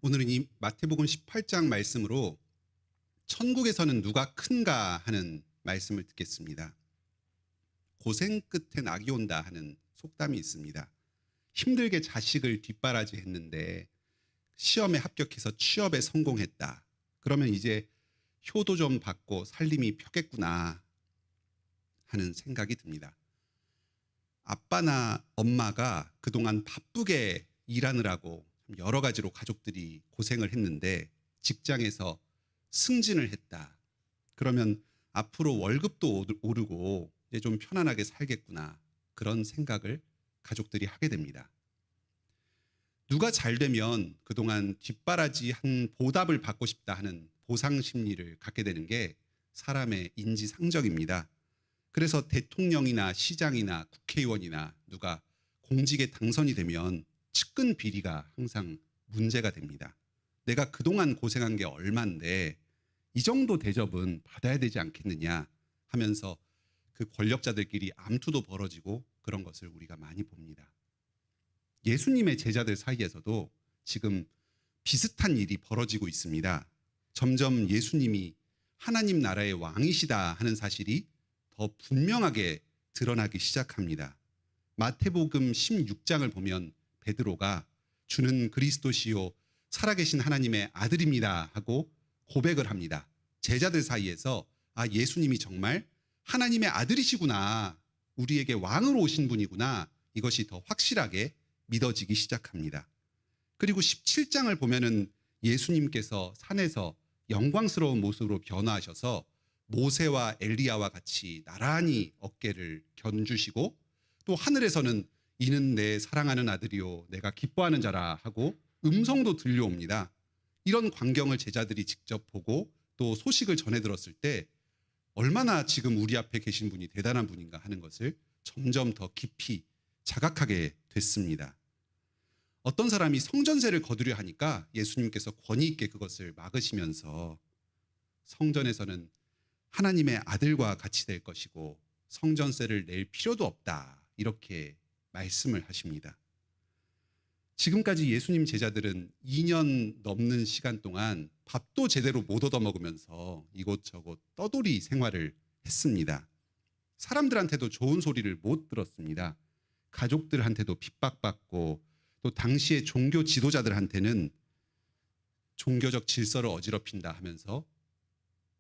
오늘은 이 마태복음 18장 말씀으로 천국에서는 누가 큰가 하는 말씀을 듣겠습니다. 고생 끝에 낙이 온다 하는 속담이 있습니다. 힘들게 자식을 뒷바라지했는데 시험에 합격해서 취업에 성공했다. 그러면 이제 효도 좀 받고 살림이 펴겠구나 하는 생각이 듭니다. 아빠나 엄마가 그동안 바쁘게 일하느라고 여러 가지로 가족들이 고생을 했는데 직장에서 승진을 했다. 그러면 앞으로 월급도 오르고 이제 좀 편안하게 살겠구나. 그런 생각을 가족들이 하게 됩니다. 누가 잘 되면 그동안 뒷바라지한 보답을 받고 싶다 하는 보상 심리를 갖게 되는 게 사람의 인지상정입니다. 그래서 대통령이나 시장이나 국회의원이나 누가 공직에 당선이 되면 측근 비리가 항상 문제가 됩니다. 내가 그동안 고생한 게 얼만데 이 정도 대접은 받아야 되지 않겠느냐 하면서 그 권력자들끼리 암투도 벌어지고 그런 것을 우리가 많이 봅니다. 예수님의 제자들 사이에서도 지금 비슷한 일이 벌어지고 있습니다. 점점 예수님이 하나님 나라의 왕이시다 하는 사실이 더 분명하게 드러나기 시작합니다. 마태복음 16장을 보면 베드로가 주는 그리스도시요 살아계신 하나님의 아들입니다 하고 고백을 합니다. 제자들 사이에서 예수님이 정말 하나님의 아들이시구나, 우리에게 왕으로 오신 분이구나, 이것이 더 확실하게 믿어지기 시작합니다. 그리고 17장을 보면은 예수님께서 산에서 영광스러운 모습으로 변화하셔서 모세와 엘리야와 같이 나란히 어깨를 견주시고 또 하늘에서는 이는 내 사랑하는 아들이요 내가 기뻐하는 자라 하고 음성도 들려옵니다. 이런 광경을 제자들이 직접 보고 또 소식을 전해 들었을 때 얼마나 지금 우리 앞에 계신 분이 대단한 분인가 하는 것을 점점 더 깊이 자각하게 됐습니다. 어떤 사람이 성전세를 거두려 하니까 예수님께서 권위 있게 그것을 막으시면서 성전에서는 하나님의 아들과 같이 될 것이고 성전세를 낼 필요도 없다, 이렇게 말씀을 하십니다. 지금까지 예수님 제자들은 2년 넘는 시간 동안 밥도 제대로 못 얻어먹으면서 이곳저곳 떠돌이 생활을 했습니다. 사람들한테도 좋은 소리를 못 들었습니다. 가족들한테도 핍박받고 또 당시의 종교 지도자들한테는 종교적 질서를 어지럽힌다 하면서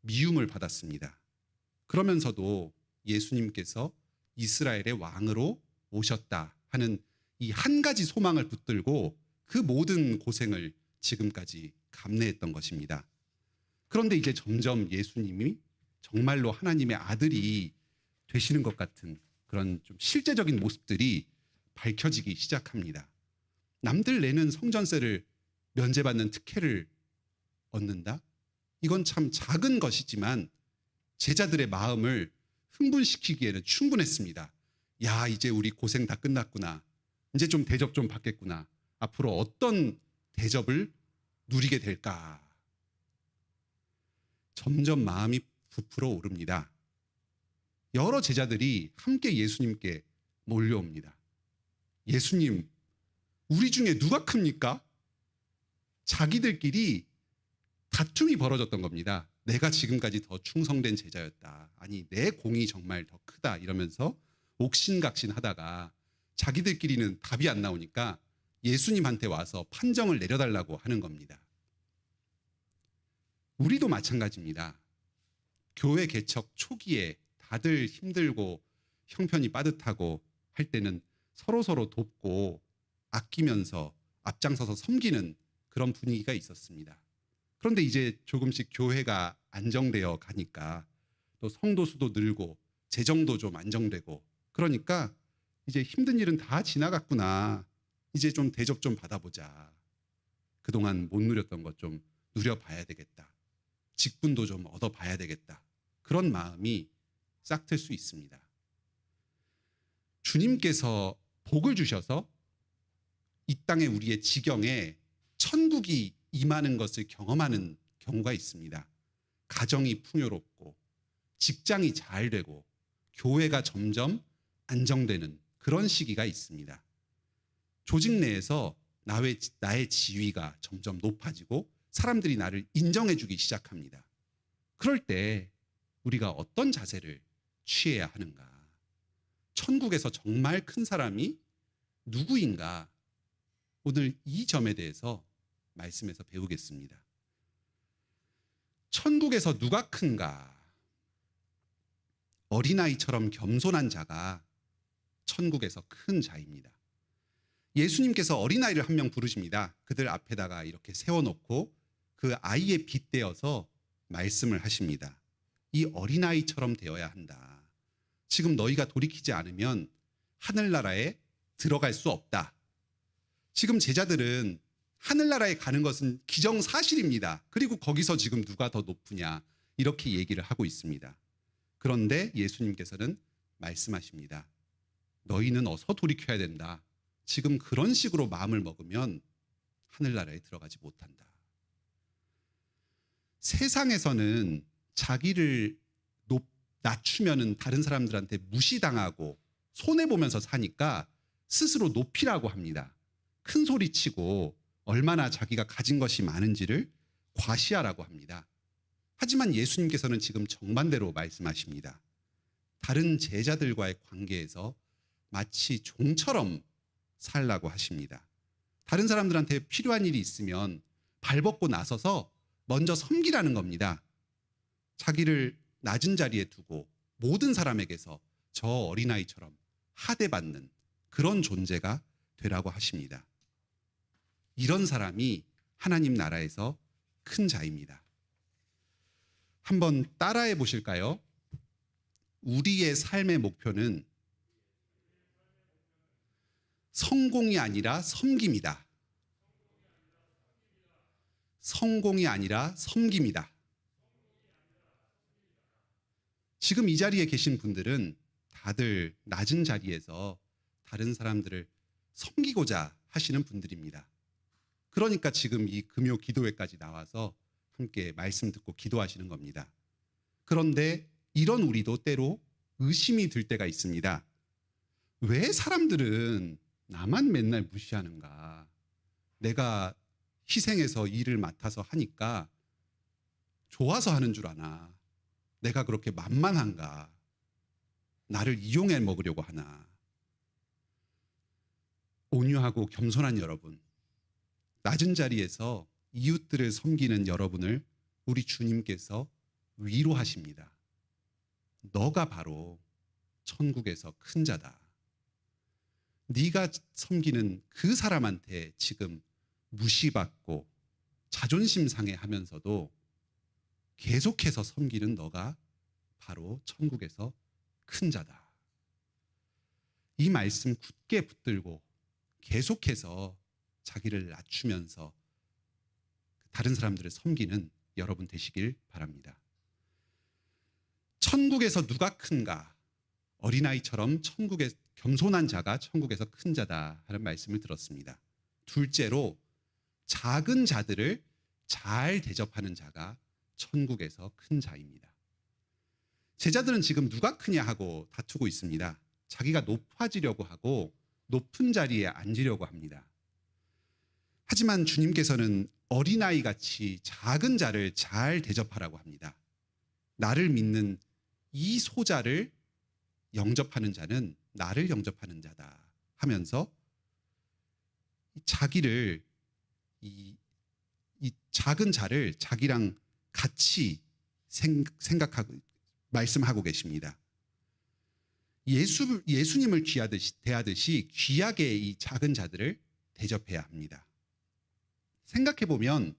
미움을 받았습니다. 그러면서도 예수님께서 이스라엘의 왕으로 오셨다 하는 이 한 가지 소망을 붙들고 그 모든 고생을 지금까지 감내했던 것입니다. 그런데 이제 점점 예수님이 정말로 하나님의 아들이 되시는 것 같은 그런 좀 실제적인 모습들이 밝혀지기 시작합니다. 남들 내는 성전세를 면제받는 특혜를 얻는다? 이건 참 작은 것이지만 제자들의 마음을 흥분시키기에는 충분했습니다. 야, 이제 우리 고생 다 끝났구나. 이제 좀 대접 좀 받겠구나. 앞으로 어떤 대접을 누리게 될까. 점점 마음이 부풀어 오릅니다. 여러 제자들이 함께 예수님께 몰려옵니다. 예수님, 우리 중에 누가 큽니까? 자기들끼리 다툼이 벌어졌던 겁니다. 내가 지금까지 더 충성된 제자였다. 아니, 내 공이 정말 더 크다. 이러면서 옥신각신 하다가 자기들끼리는 답이 안 나오니까 예수님한테 와서 판정을 내려달라고 하는 겁니다. 우리도 마찬가지입니다. 교회 개척 초기에 다들 힘들고 형편이 빠듯하고 할 때는 서로서로 돕고 아끼면서 앞장서서 섬기는 그런 분위기가 있었습니다. 그런데 이제 조금씩 교회가 안정되어 가니까 또 성도 수도 늘고 재정도 좀 안정되고 그러니까 이제 힘든 일은 다 지나갔구나. 이제 좀 대접 좀 받아보자. 그동안 못 누렸던 것 좀 누려봐야 되겠다. 직분도 좀 얻어봐야 되겠다. 그런 마음이 싹틀 수 있습니다. 주님께서 복을 주셔서 이 땅에 우리의 지경에 천국이 임하는 것을 경험하는 경우가 있습니다. 가정이 풍요롭고 직장이 잘 되고 교회가 점점 안정되는 그런 시기가 있습니다. 조직 내에서 나의 지위가 점점 높아지고 사람들이 나를 인정해주기 시작합니다. 그럴 때 우리가 어떤 자세를 취해야 하는가? 천국에서 정말 큰 사람이 누구인가? 오늘 이 점에 대해서 말씀에서 배우겠습니다. 천국에서 누가 큰가? 어린아이처럼 겸손한 자가 천국에서 큰 자입니다. 예수님께서 어린아이를 한 명 부르십니다. 그들 앞에다가 이렇게 세워놓고 그 아이에 빗대어서 말씀을 하십니다. 이 어린아이처럼 되어야 한다. 지금 너희가 돌이키지 않으면 하늘나라에 들어갈 수 없다. 지금 제자들은 하늘나라에 가는 것은 기정사실입니다. 그리고 거기서 지금 누가 더 높으냐 이렇게 얘기를 하고 있습니다. 그런데 예수님께서는 말씀하십니다. 너희는 어서 돌이켜야 된다. 지금 그런 식으로 마음을 먹으면 하늘나라에 들어가지 못한다. 세상에서는 자기를 낮추면은 다른 사람들한테 무시당하고 손해보면서 사니까 스스로 높이라고 합니다. 큰 소리 치고 얼마나 자기가 가진 것이 많은지를 과시하라고 합니다. 하지만 예수님께서는 지금 정반대로 말씀하십니다. 다른 제자들과의 관계에서 마치 종처럼 살라고 하십니다. 다른 사람들한테 필요한 일이 있으면 발벗고 나서서 먼저 섬기라는 겁니다. 자기를 낮은 자리에 두고 모든 사람에게서 저 어린아이처럼 하대받는 그런 존재가 되라고 하십니다. 이런 사람이 하나님 나라에서 큰 자입니다. 한번 따라해 보실까요? 우리의 삶의 목표는 성공이 아니라 섬김이다. 성공이 아니라 섬김이다. 지금 이 자리에 계신 분들은 다들 낮은 자리에서 다른 사람들을 섬기고자 하시는 분들입니다. 그러니까 지금 이 금요 기도회까지 나와서 함께 말씀 듣고 기도하시는 겁니다. 그런데 이런 우리도 때로 의심이 들 때가 있습니다. 왜 사람들은 나만 맨날 무시하는가? 내가 희생해서 일을 맡아서 하니까 좋아서 하는 줄 아나? 내가 그렇게 만만한가? 나를 이용해 먹으려고 하나? 온유하고 겸손한 여러분, 낮은 자리에서 이웃들을 섬기는 여러분을 우리 주님께서 위로하십니다. 너가 바로 천국에서 큰 자다. 네가 섬기는 그 사람한테 지금 무시받고 자존심 상해하면서도 계속해서 섬기는 너가 바로 천국에서 큰 자다. 이 말씀 굳게 붙들고 계속해서 자기를 낮추면서 다른 사람들을 섬기는 여러분 되시길 바랍니다. 천국에서 누가 큰가? 어린아이처럼 천국에 겸손한 자가 천국에서 큰 자다 하는 말씀을 들었습니다. 둘째로 작은 자들을 잘 대접하는 자가 천국에서 큰 자입니다. 제자들은 지금 누가 크냐 하고 다투고 있습니다. 자기가 높아지려고 하고 높은 자리에 앉으려고 합니다. 하지만 주님께서는 어린아이 같이 작은 자를 잘 대접하라고 합니다. 나를 믿는 이 소자를 영접하는 자는 나를 영접하는 자다 하면서 자기를 이 작은 자를 자기랑 같이 생각하고 말씀하고 계십니다. 예수님을 대하듯이 귀하게 이 작은 자들을 대접해야 합니다. 생각해 보면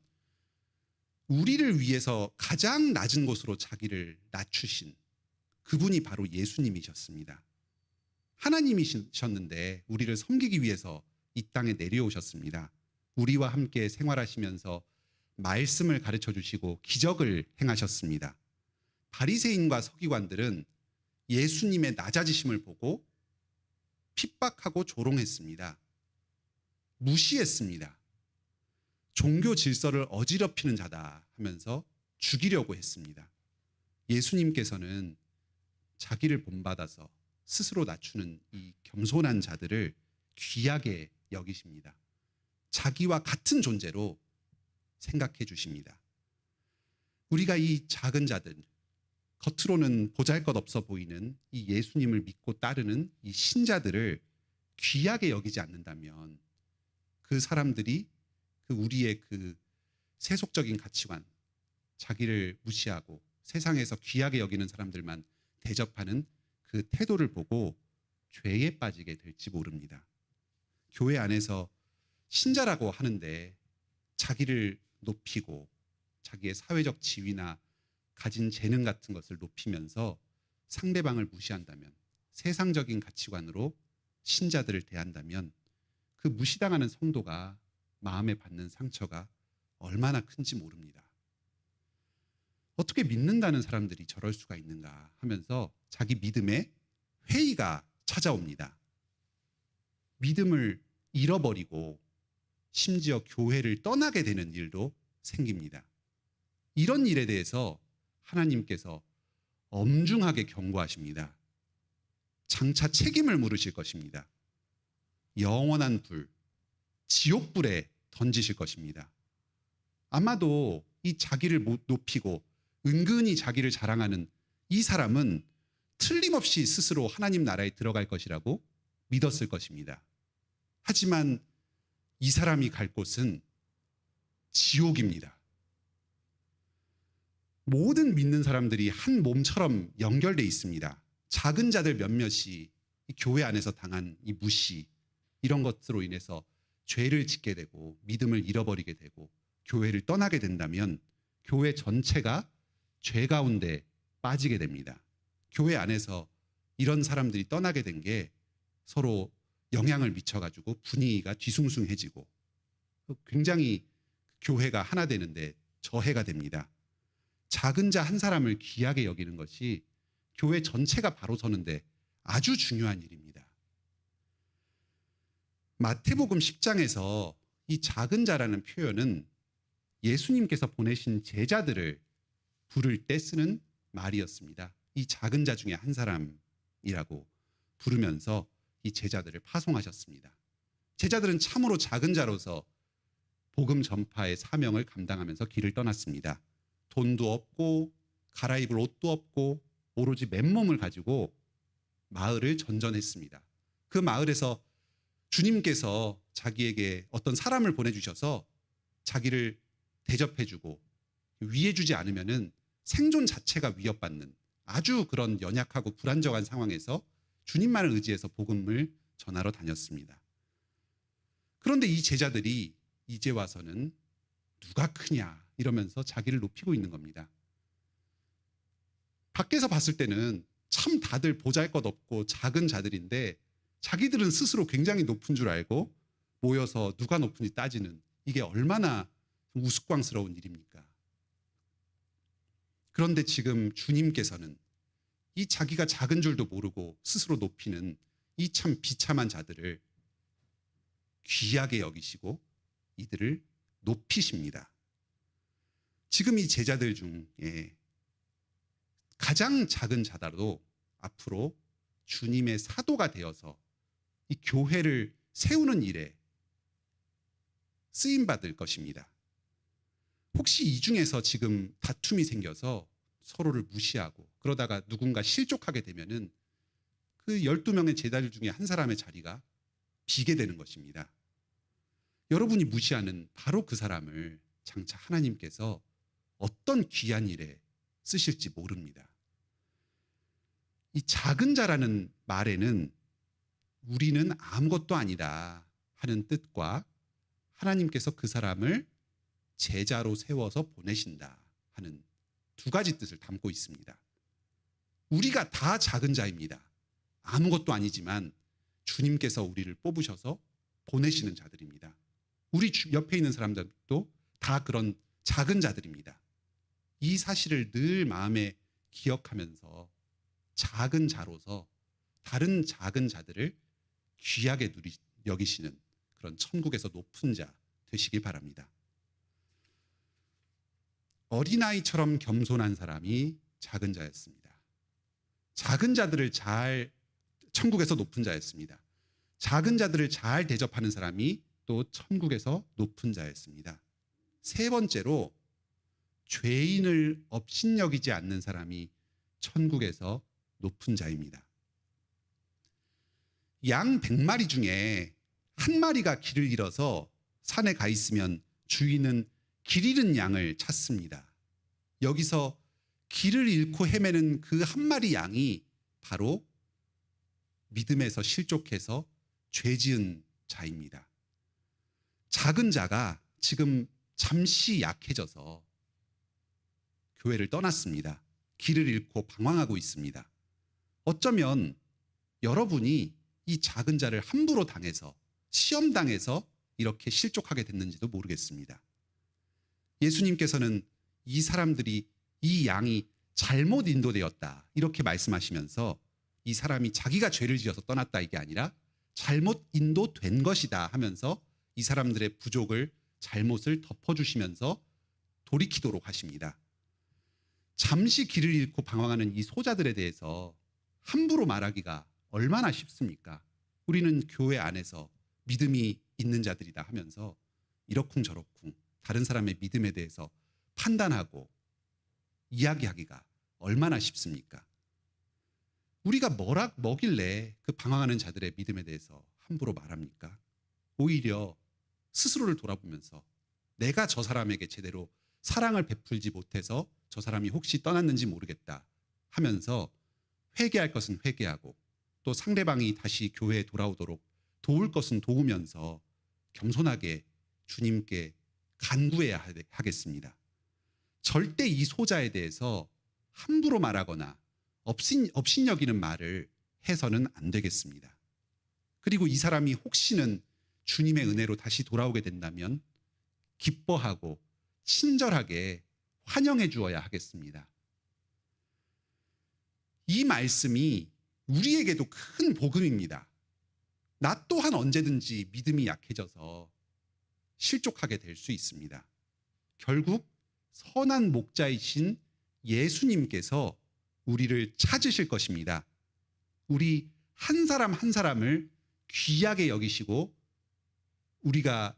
우리를 위해서 가장 낮은 곳으로 자기를 낮추신 그분이 바로 예수님이셨습니다. 하나님이셨는데 우리를 섬기기 위해서 이 땅에 내려오셨습니다. 우리와 함께 생활하시면서 말씀을 가르쳐 주시고 기적을 행하셨습니다. 바리새인과 서기관들은 예수님의 낮아지심을 보고 핍박하고 조롱했습니다. 무시했습니다. 종교 질서를 어지럽히는 자다 하면서 죽이려고 했습니다. 예수님께서는 자기를 본받아서 스스로 낮추는 이 겸손한 자들을 귀하게 여기십니다. 자기와 같은 존재로 생각해 주십니다. 우리가 이 작은 자들, 겉으로는 보잘것없어 보이는 이 예수님을 믿고 따르는 이 신자들을 귀하게 여기지 않는다면 그 사람들이 우리의 세속적인 가치관, 자기를 무시하고 세상에서 귀하게 여기는 사람들만 대접하는 그 태도를 보고 죄에 빠지게 될지 모릅니다. 교회 안에서 신자라고 하는데 자기를 높이고 자기의 사회적 지위나 가진 재능 같은 것을 높이면서 상대방을 무시한다면, 세상적인 가치관으로 신자들을 대한다면 그 무시당하는 성도가 마음에 받는 상처가 얼마나 큰지 모릅니다. 어떻게 믿는다는 사람들이 저럴 수가 있는가 하면서 자기 믿음에 회의가 찾아옵니다. 믿음을 잃어버리고 심지어 교회를 떠나게 되는 일도 생깁니다. 이런 일에 대해서 하나님께서 엄중하게 경고하십니다. 장차 책임을 물으실 것입니다. 영원한 불, 지옥불에 던지실 것입니다. 아마도 이 자기를 높이고 은근히 자기를 자랑하는 이 사람은 틀림없이 스스로 하나님 나라에 들어갈 것이라고 믿었을 것입니다. 하지만 이 사람이 갈 곳은 지옥입니다. 모든 믿는 사람들이 한 몸처럼 연결돼 있습니다. 작은 자들 몇몇이 이 교회 안에서 당한 이 무시, 이런 것으로 인해서 죄를 짓게 되고 믿음을 잃어버리게 되고 교회를 떠나게 된다면 교회 전체가 죄 가운데 빠지게 됩니다. 교회 안에서 이런 사람들이 떠나게 된 게 서로 영향을 미쳐가지고 분위기가 뒤숭숭해지고 굉장히 교회가 하나 되는데 저해가 됩니다. 작은 자 한 사람을 귀하게 여기는 것이 교회 전체가 바로 서는데 아주 중요한 일입니다. 마태복음 10장에서 이 작은 자라는 표현은 예수님께서 보내신 제자들을 부를 때 쓰는 말이었습니다. 이 작은 자 중에 한 사람이라고 부르면서 이 제자들을 파송하셨습니다. 제자들은 참으로 작은 자로서 복음 전파의 사명을 감당하면서 길을 떠났습니다. 돈도 없고 갈아입을 옷도 없고 오로지 맨몸을 가지고 마을을 전전했습니다. 그 마을에서 주님께서 자기에게 어떤 사람을 보내주셔서 자기를 대접해주고 위해주지 않으면은 생존 자체가 위협받는 아주 그런 연약하고 불안정한 상황에서 주님만을 의지해서 복음을 전하러 다녔습니다. 그런데 이 제자들이 이제 와서는 누가 크냐 이러면서 자기를 높이고 있는 겁니다. 밖에서 봤을 때는 참 다들 보잘것없고 작은 자들인데 자기들은 스스로 굉장히 높은 줄 알고 모여서 누가 높은지 따지는, 이게 얼마나 우스꽝스러운 일입니까? 그런데 지금 주님께서는 이 자기가 작은 줄도 모르고 스스로 높이는 이 참 비참한 자들을 귀하게 여기시고 이들을 높이십니다. 지금 이 제자들 중에 가장 작은 자다도 앞으로 주님의 사도가 되어서 이 교회를 세우는 일에 쓰임받을 것입니다. 혹시 이 중에서 지금 다툼이 생겨서 서로를 무시하고 그러다가 누군가 실족하게 되면은 그 12명의 제자들 중에 한 사람의 자리가 비게 되는 것입니다. 여러분이 무시하는 바로 그 사람을 장차 하나님께서 어떤 귀한 일에 쓰실지 모릅니다. 이 작은 자라는 말에는 우리는 아무것도 아니다 하는 뜻과 하나님께서 그 사람을 제자로 세워서 보내신다 하는 두 가지 뜻을 담고 있습니다. 우리가 다 작은 자입니다. 아무것도 아니지만 주님께서 우리를 뽑으셔서 보내시는 자들입니다. 우리 옆에 있는 사람들도 다 그런 작은 자들입니다. 이 사실을 늘 마음에 기억하면서 작은 자로서 다른 작은 자들을 귀하게 여기시는 그런 천국에서 높은 자 되시길 바랍니다. 어린아이처럼 겸손한 사람이 작은 자였습니다. 작은 자들을 천국에서 높은 자였습니다. 작은 자들을 잘 대접하는 사람이 또 천국에서 높은 자였습니다. 세 번째로 죄인을 업신여기지 않는 사람이 천국에서 높은 자입니다. 양 100마리 중에 한 마리가 길을 잃어서 산에 가 있으면 주인은 길 잃은 양을 찾습니다. 여기서 길을 잃고 헤매는 그 한 마리 양이 바로 믿음에서 실족해서 죄 지은 자입니다. 작은 자가 지금 잠시 약해져서 교회를 떠났습니다. 길을 잃고 방황하고 있습니다. 어쩌면 여러분이 이 작은 자를 함부로 당해서 시험당해서 이렇게 실족하게 됐는지도 모르겠습니다. 예수님께서는 이 사람들이 이 양이 잘못 인도되었다 이렇게 말씀하시면서 이 사람이 자기가 죄를 지어서 떠났다 이게 아니라 잘못 인도된 것이다 하면서 이 사람들의 부족을 잘못을 덮어주시면서 돌이키도록 하십니다. 잠시 길을 잃고 방황하는 이 소자들에 대해서 함부로 말하기가 얼마나 쉽습니까? 우리는 교회 안에서 믿음이 있는 자들이다 하면서 이러쿵저러쿵 다른 사람의 믿음에 대해서 판단하고 이야기하기가 얼마나 쉽습니까? 우리가 뭐길래 그 방황하는 자들의 믿음에 대해서 함부로 말합니까? 오히려 스스로를 돌아보면서 내가 저 사람에게 제대로 사랑을 베풀지 못해서 저 사람이 혹시 떠났는지 모르겠다 하면서 회개할 것은 회개하고 또 상대방이 다시 교회에 돌아오도록 도울 것은 도우면서 겸손하게 주님께 간구해야 하겠습니다. 절대 이 소자에 대해서 함부로 말하거나 업신여기는 말을 해서는 안 되겠습니다. 그리고 이 사람이 혹시는 주님의 은혜로 다시 돌아오게 된다면 기뻐하고 친절하게 환영해 주어야 하겠습니다. 이 말씀이 우리에게도 큰 복음입니다. 나 또한 언제든지 믿음이 약해져서 실족하게 될 수 있습니다. 결국 선한 목자이신 예수님께서 우리를 찾으실 것입니다. 우리 한 사람 한 사람을 귀하게 여기시고 우리가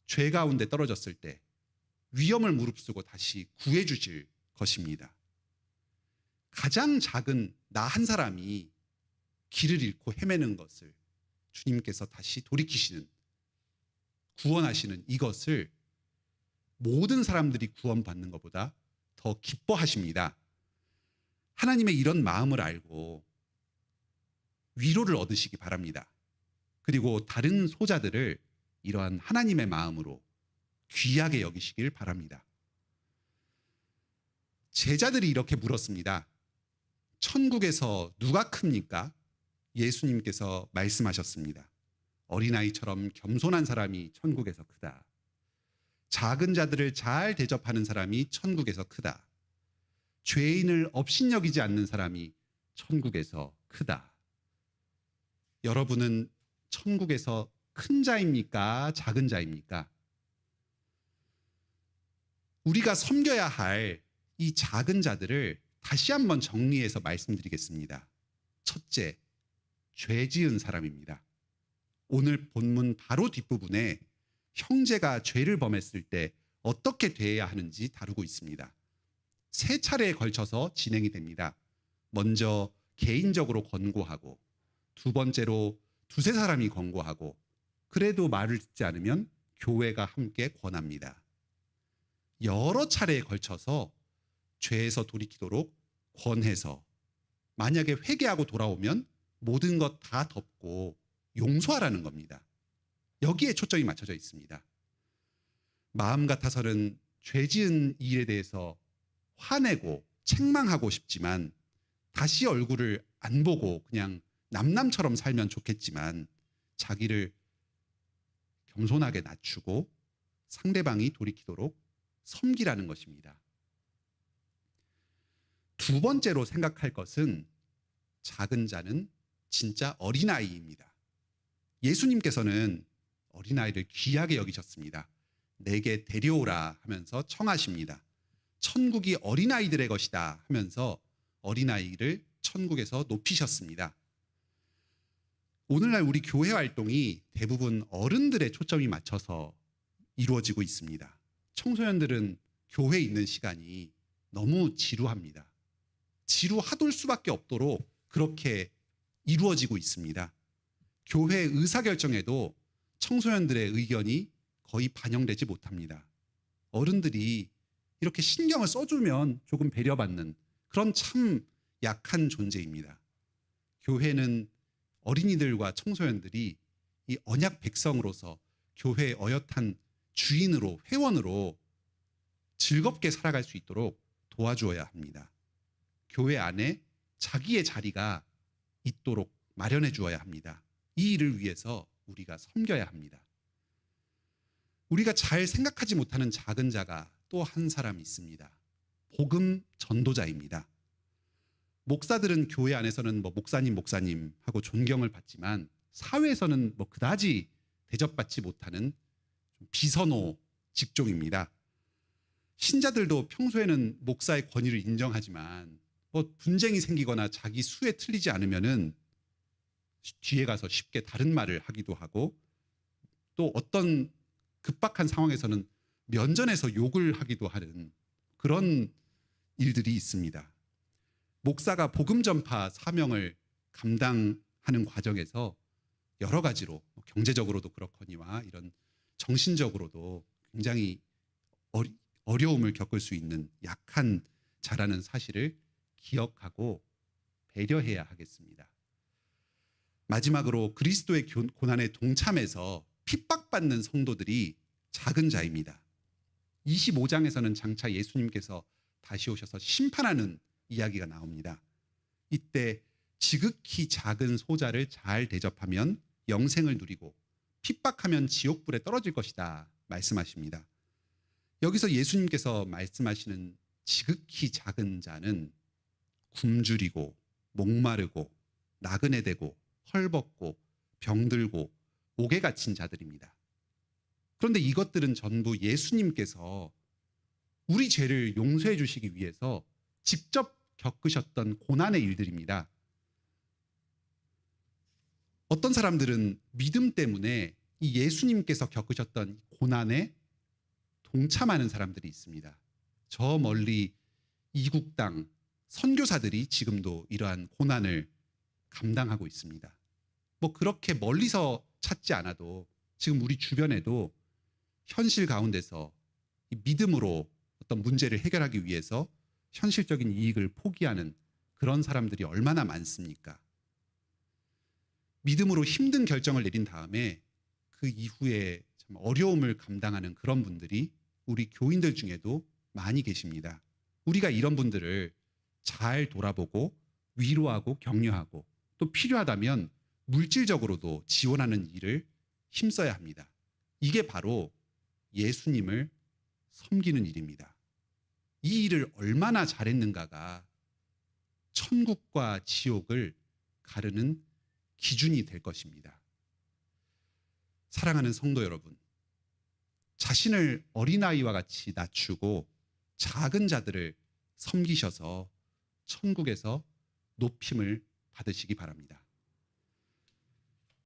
죄 가운데 떨어졌을 때 위험을 무릅쓰고 다시 구해주실 것입니다. 가장 작은 나 한 사람이 길을 잃고 헤매는 것을 주님께서 다시 돌이키시는, 구원하시는 이것을 모든 사람들이 구원받는 것보다 더 기뻐하십니다. 하나님의 이런 마음을 알고 위로를 얻으시기 바랍니다. 그리고 다른 소자들을 이러한 하나님의 마음으로 귀하게 여기시길 바랍니다. 제자들이 이렇게 물었습니다. 천국에서 누가 큽니까? 예수님께서 말씀하셨습니다. 어린아이처럼 겸손한 사람이 천국에서 크다. 작은 자들을 잘 대접하는 사람이 천국에서 크다. 죄인을 업신여기지 않는 사람이 천국에서 크다. 여러분은 천국에서 큰 자입니까? 작은 자입니까? 우리가 섬겨야 할 이 작은 자들을 다시 한번 정리해서 말씀드리겠습니다. 첫째, 죄 지은 사람입니다. 오늘 본문 바로 뒷부분에 형제가 죄를 범했을 때 어떻게 대해야 하는지 다루고 있습니다. 세 차례에 걸쳐서 진행이 됩니다. 먼저 개인적으로 권고하고, 두 번째로 두세 사람이 권고하고, 그래도 말을 듣지 않으면 교회가 함께 권합니다. 여러 차례에 걸쳐서 죄에서 돌이키도록 권해서 만약에 회개하고 돌아오면 모든 것 다 덮고 용서하라는 겁니다. 여기에 초점이 맞춰져 있습니다. 마음 같아서는 죄 지은 일에 대해서 화내고 책망하고 싶지만 다시 얼굴을 안 보고 그냥 남남처럼 살면 좋겠지만 자기를 겸손하게 낮추고 상대방이 돌이키도록 섬기라는 것입니다. 두 번째로 생각할 것은 작은 자는 진짜 어린아이입니다. 예수님께서는 어린아이를 귀하게 여기셨습니다. 내게 데려오라 하면서 청하십니다. 천국이 어린아이들의 것이다 하면서 어린아이를 천국에서 높이셨습니다. 오늘날 우리 교회 활동이 대부분 어른들의 초점이 맞춰서 이루어지고 있습니다. 청소년들은 교회에 있는 시간이 너무 지루합니다. 지루하돌 수밖에 없도록 그렇게 이루어지고 있습니다. 교회 의사결정에도 청소년들의 의견이 거의 반영되지 못합니다. 어른들이 이렇게 신경을 써주면 조금 배려받는 그런 참 약한 존재입니다. 교회는 어린이들과 청소년들이 이 언약 백성으로서 교회의 어엿한 주인으로, 회원으로 즐겁게 살아갈 수 있도록 도와주어야 합니다. 교회 안에 자기의 자리가 있도록 마련해 주어야 합니다. 이 일을 위해서 우리가 섬겨야 합니다. 우리가 잘 생각하지 못하는 작은 자가 또 한 사람 있습니다. 복음 전도자입니다. 목사들은 교회 안에서는 목사님 하고 존경을 받지만 사회에서는 그다지 대접받지 못하는 비선호 직종입니다. 신자들도 평소에는 목사의 권위를 인정하지만 분쟁이 생기거나 자기 수에 틀리지 않으면은 뒤에 가서 쉽게 다른 말을 하기도 하고 또 어떤 급박한 상황에서는 면전에서 욕을 하기도 하는 그런 일들이 있습니다. 목사가 복음 전파 사명을 감당하는 과정에서 여러 가지로 경제적으로도 그렇거니와 이런 정신적으로도 굉장히 어려움을 겪을 수 있는 약한 자라는 사실을 기억하고 배려해야 하겠습니다. 마지막으로 그리스도의 고난에 동참해서 핍박받는 성도들이 작은 자입니다. 25장에서는 장차 예수님께서 다시 오셔서 심판하는 이야기가 나옵니다. 이때 지극히 작은 소자를 잘 대접하면 영생을 누리고 핍박하면 지옥불에 떨어질 것이다 말씀하십니다. 여기서 예수님께서 말씀하시는 지극히 작은 자는 굶주리고 목마르고 나그네 되고 헐벗고 병들고 옥에 갇힌 자들입니다. 그런데 이것들은 전부 예수님께서 우리 죄를 용서해 주시기 위해서 직접 겪으셨던 고난의 일들입니다. 어떤 사람들은 믿음 때문에 이 예수님께서 겪으셨던 고난에 동참하는 사람들이 있습니다. 저 멀리 이국 땅 선교사들이 지금도 이러한 고난을 감당하고 있습니다. 그렇게 멀리서 찾지 않아도 지금 우리 주변에도 현실 가운데서 믿음으로 어떤 문제를 해결하기 위해서 현실적인 이익을 포기하는 그런 사람들이 얼마나 많습니까? 믿음으로 힘든 결정을 내린 다음에 그 이후에 참 어려움을 감당하는 그런 분들이 우리 교인들 중에도 많이 계십니다. 우리가 이런 분들을 잘 돌아보고 위로하고 격려하고 또 필요하다면 물질적으로도 지원하는 일을 힘써야 합니다. 이게 바로 예수님을 섬기는 일입니다. 이 일을 얼마나 잘했는가가 천국과 지옥을 가르는 기준이 될 것입니다. 사랑하는 성도 여러분, 자신을 어린아이와 같이 낮추고 작은 자들을 섬기셔서 천국에서 높임을 받으시기 바랍니다.